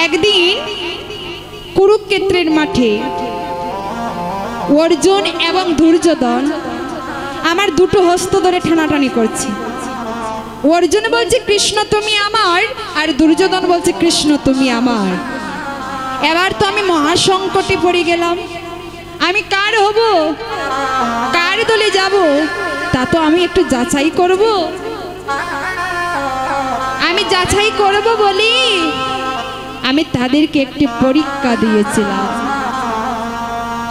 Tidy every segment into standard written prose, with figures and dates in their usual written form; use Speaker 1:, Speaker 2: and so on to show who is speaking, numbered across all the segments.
Speaker 1: একদিন কুরুক্ষেত্রের মাঠে অর্জুন এবং দুর্যোধন আমার দুটো হস্ত ধরে টানাটানি করছে। অর্জুন বলছে কৃষ্ণ তুমি আমার, আর দুর্যোধন বলছে কৃষ্ণ তুমি আমার। এবার তো আমি মহাসংকটে পড়ে গেলাম। আমি কার হব, কার দলে যাব, তা তো আমি একটু যাচাই করব। আমি যাচাই করব বলি আমি তাদেরকে একটি পরীক্ষা দিয়েছিলাম।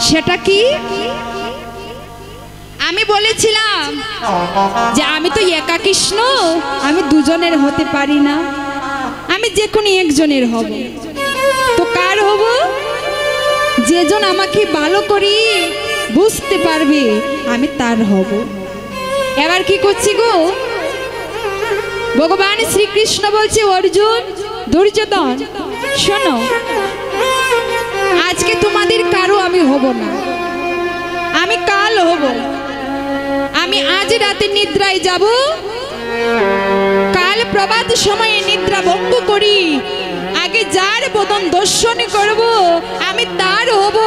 Speaker 1: সেটা কি? আমি বলেছিলাম যে আমি তো একা কৃষ্ণ, আমি দুজনের হতে পারি না, আমি যে কোনো একজনের হব। তো কার হব? যেজন আমাকে ভালো করে বুঝতে পারবে আমি তার হব। এবার কি করছি গো, ভগবান শ্রীকৃষ্ণ বলছে অর্জুন দুর্যোধন শোনো, আজকে তোমাদের কারো আমি হব না, আমি কাল হব। আমি আজ রাতে নিদ্রায় যাব, কাল প্রভাত সময়ে নিদ্রা ভঙ্গ করি, আগে যার বদন দর্শন করব আমি তার হব,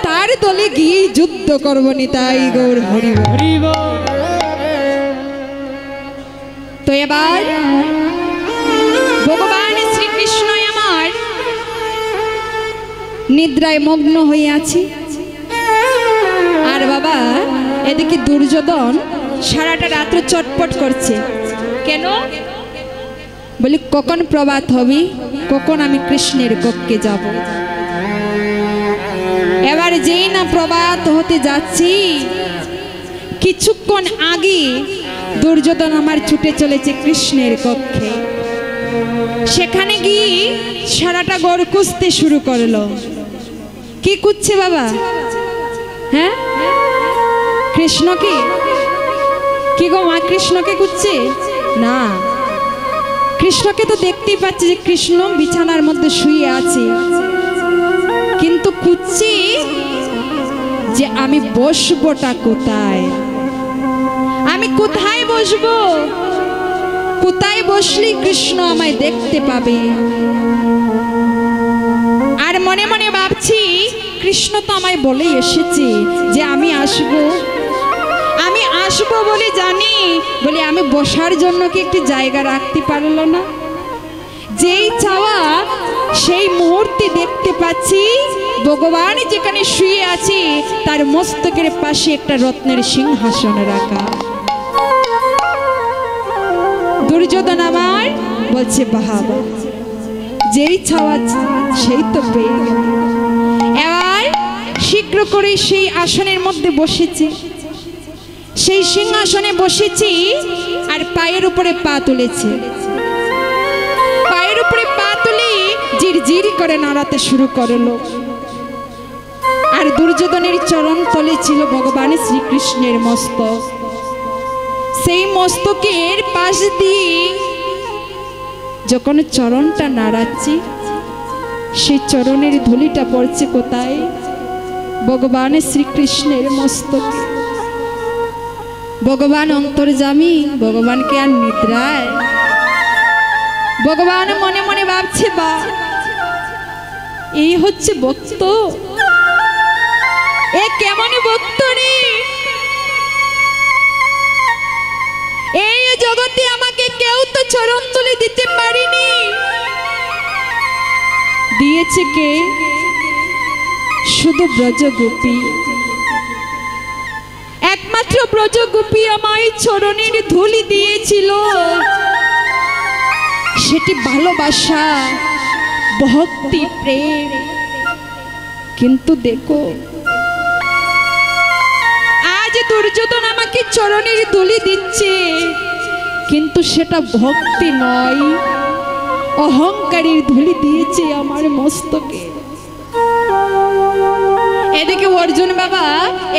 Speaker 1: তার দলে গিয়ে যুদ্ধ করব। নিতাই গৌর হরি হরি বল। তো এবার ভগবান শ্রীকৃষ্ণ আমার নিদ্রায় মগ্ন হয়ে আছি, আর বাবা এদিকে দুর্যোধন সারাটা রাত্র চটপট করছে। কেন? বলি কখন প্রভাত হবে, কখন আমি কৃষ্ণের কক্ষে যাব। এবার যেই না প্রভাত হতে যাচ্ছি, কিছুক্ষণ আগে দুর্যোধন আমার ছুটে চলেছে কৃষ্ণের কক্ষে। সেখানে গিয়ে সারাটা গড় খুঁজতে শুরু করলো। কি খুঁজছে বাবা? হ্যাঁ, কৃষ্ণকে? কি গো মা, কৃষ্ণকে খুঁজছে না? কৃষ্ণকে তো দেখতেই পাচ্ছি যে কৃষ্ণ বিছানার মধ্যে শুয়ে আছে, কিন্তু খুঁজছি যে আমি বসবোটা কোথায়, আমি কোথায় বসবো, কোথায় বসলে কৃষ্ণ আমায় দেখতে পাবে। আর মনে মনে ভাবছি কৃষ্ণ তো আমায় বলে এসেছে যে আমি আসবো, আমি আসবো বলে জানি, বলে আমি বসার জন্য কি একটি জায়গা রাখতে পারলো না। যেই চাওয়া সেই মুহূর্তে দেখতে পাচ্ছি ভগবান যেখানে শুয়ে আছে তার মস্তকের পাশে একটা রত্নের সিংহাসন রাখা। দুর্যোধন আমার বলছে বাবা, যেই চাওয়া সেই তো পেয়ে গেল। এবার শীঘ্র করে সেই আসনের মধ্যে বসেছি, সেই সিংহাসনে বসেছি, আর পায়ের উপরে পা তুলেছে। পায়ের উপরে পা তুলে জিরজির করে নাড়াতে শুরু করলো। আর দুর্যোধনের চরণ তলে ছিল ভগবান শ্রীকৃষ্ণের মস্তক। সেই মস্তকের পাশ দিয়ে যখন চরণটা নাড়াচ্ছি, সেই চরণের ধুলিটা পড়ছে কোথায়? ভগবান শ্রীকৃষ্ণের মস্তকে। ভগবান অন্তর্যামী, ভগবানকে আর নিদ্রায়। ভগবান মনে মনে ভাবছে বা এই হচ্ছে ভক্ত, এ কেমন ভক্ত রে, এই জগতে আমাকে কেউ তো চরণ তুলে দিতে পারেনি, দিয়েছে কে? শুধু ব্রজগোপী, একমাত্র ব্রজগোপী আমায় চরণের ধুলি দিয়েছিল। সেটি ভালোবাসা, ভক্তি, প্রেম। কিন্তু দেখো আজ দুর্যোধন আমাকে চরণের ধুলি দিচ্ছে, কিন্তু সেটা ভক্তি নয়, অহংকারের ধুলি দিয়েছে আমার মস্তকে। এদিকে অর্জুন বাবা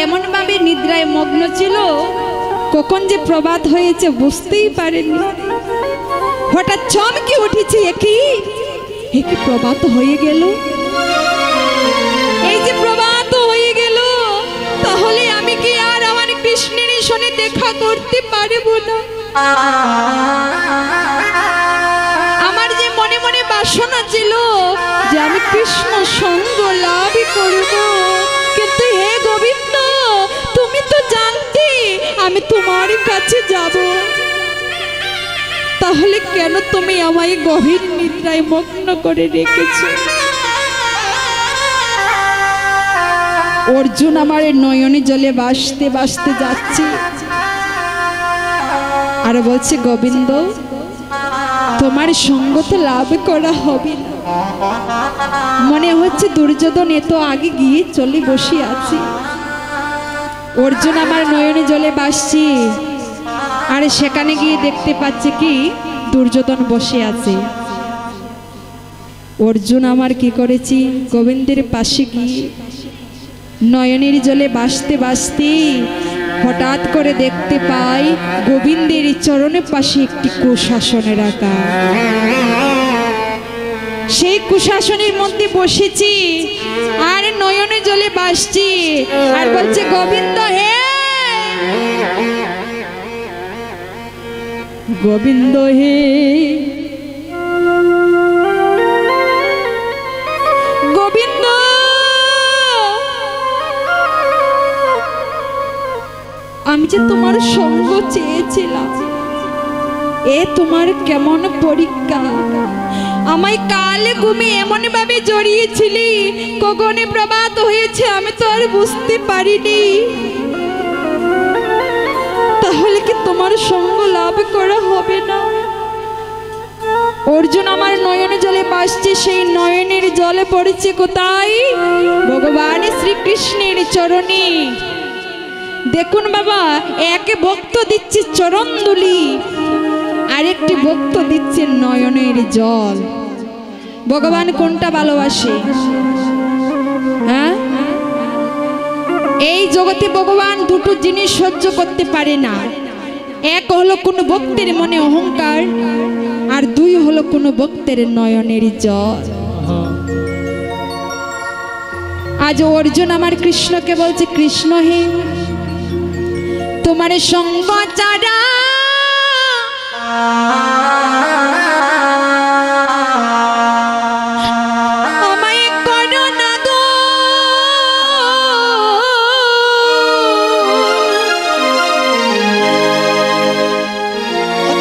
Speaker 1: এমন ভাবে নিদ্রায় মগ্ন ছিল, কখন যে প্রভাত হয়েছে বুঝতেই পারেনি। হঠাৎ চমকে উঠেছে, একই প্রভাত হয়ে গেল, এই যে প্রভাত হয়ে গেল, তাহলে আমি কি আর আমার কৃষ্ণের সঙ্গে দেখা করতে পারবো না? আমার যে মনে মনে বাসনা ছিল যে আমি তোমার কাছে যাব, তাহলে কেন তুমি আমায় গভীর নিদ্রায় মগ্ন করে রেখেছো? অর্জুন আমার নয়নে জলে ভাসতে ভাসতে যাচ্ছে আর বলছে, গোবিন্দ তোমার সঙ্গ তো লাভ করা হবে না। মনে হচ্ছে দুর্যোধন এত আগে গিয়ে চলে বসে আছে। অর্জুন আমার নয়নে জলে ভাসছে আর সেখানে গিয়ে দেখতে পাচ্ছে কি দুর্যোধন বসে আছে। অর্জুন আমার কি করেছি, গোবিন্দের পাশে গিয়ে নয়নের জলে ভাসতে ভাসতে হঠাৎ করে দেখতে পাই গোবিন্দের চরণের পাশে একটি কুশাসনে রাখা। সেই কুশাসনের মধ্যে বসেছি আর নয়নে জলে ভাসছি আর বলছে, গোবিন্দ হে, গোবিন্দ হে, গোবিন্দ আমি যে তোমার সঙ্গ চেয়েছিলাম, এ তোমার কেমন পরীক্ষা? আমায় কালে ঘুমে এমন ভাবে জড়িয়েছিলি, গগনে প্রভাত হয়েছে আমি তো আর বুঝতে পারিনি। তাহলে কি তোমার সঙ্গ লাভ করা হবে না? অর্জুন আমার নয়নে জলে ভাসছে, সেই নয়নের জলে পড়েছে কোথায়? ভগবান শ্রীকৃষ্ণের চরণে। দেখুন বাবা, একে ভক্ত দিচ্ছে চরণ দুলি, আরেকটি ভক্ত দিচ্ছে নয়নের জল। ভগবান কোনটা ভালোবাসে? হ্যাঁ, এই জগতে ভগবান দুটো জিনিস সহ্য করতে পারে না। এক হলো কোন ভক্তের মনে অহংকার, আর দুই হলো কোন ভক্তের নয়নের জল। আজ অর্জুন আমার কৃষ্ণকে বলছে, কৃষ্ণ হে, তোমার সঙ্গ ছাড়া আমায় করো না গো,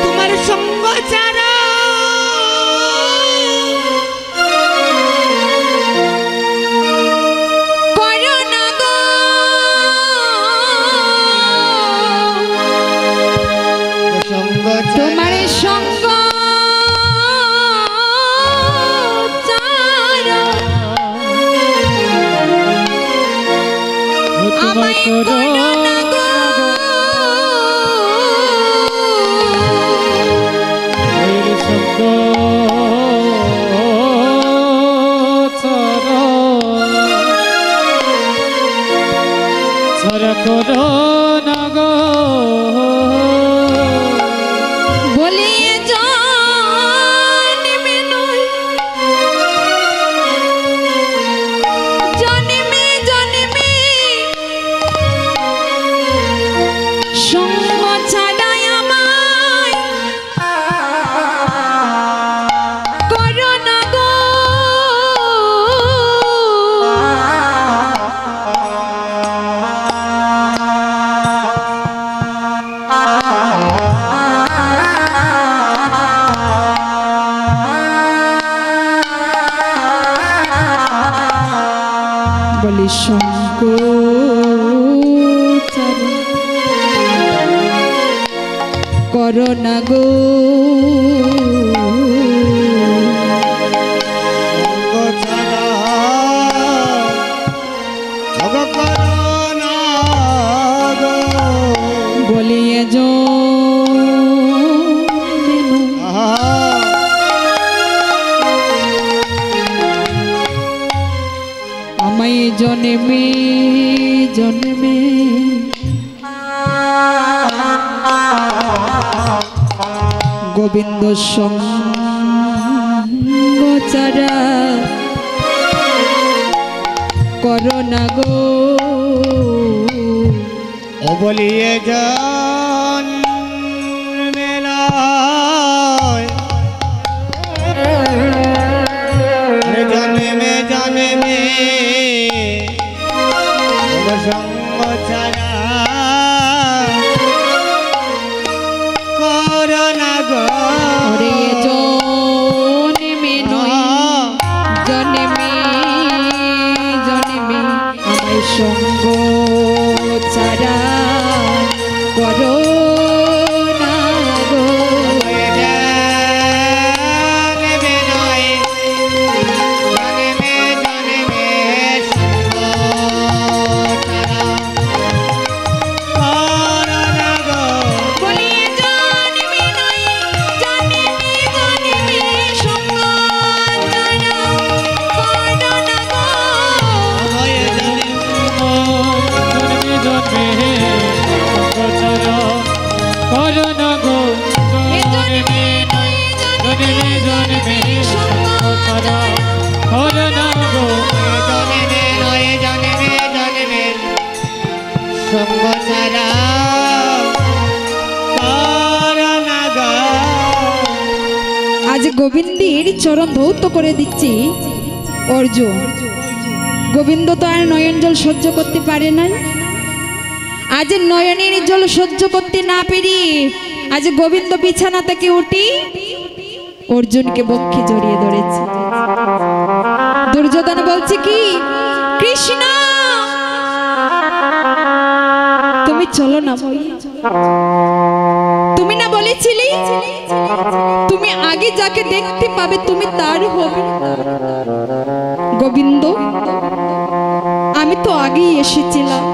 Speaker 1: তোমার সঙ্গ ছাড়া করো না গো, তোমার সঙ্গ ছাড়া আমায় করো না গো,
Speaker 2: সঙ্গ ছাড়া করো না গো,
Speaker 1: বলিয়ে জন্মে নয়, জন্মে জন্মে সঙ্গ ছাড়াই আমায় করো না গো, বলি সঙ্গ করো না গো, বলিয়ে আমায় জন্মে জন্মে গোবিন্দ সঙ্গ ছাড়া করো না গো,
Speaker 3: ও বলিয়ে জন্মে নয়, জন্মে জন্মে সঙ্গ ছাড়া সঙ্গ সারা করনাগা।
Speaker 1: আজ গোবিন্দের চরণ ধৌত করে দিচ্ছি অর্জুন। গোবিন্দ তো আর নয়ন জল সহ্য করতে পারে না। আজ নয়নের জল সহ্য করতে না পেরে আজ গোবিন্দ বিছানা থেকে উঠি অর্জুনকে বক্ষে জড়িয়ে ধরেছে। দুর্যোধন বলছে কি, কৃষ্ণ তুমি চলো না ভাই, তুমি না বলেছিলি তুমি আগে যাকে দেখতে পাবে তুমি তার হবে। গোবিন্দ আমি তো আগেই এসেছিলাম,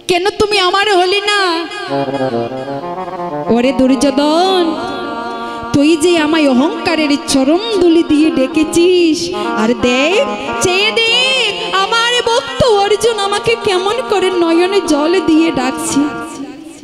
Speaker 1: কেন তুমি আমার হলি না? ওরে দুর্যোধন, তুই যে আমায় অহংকারের চরম দুলি দিয়ে ডেকেছিস, আর দেখ চেয়ে দেখ আমার ভক্ত অর্জুন আমাকে কেমন করে নয়নে জল দিয়ে ডাকছে।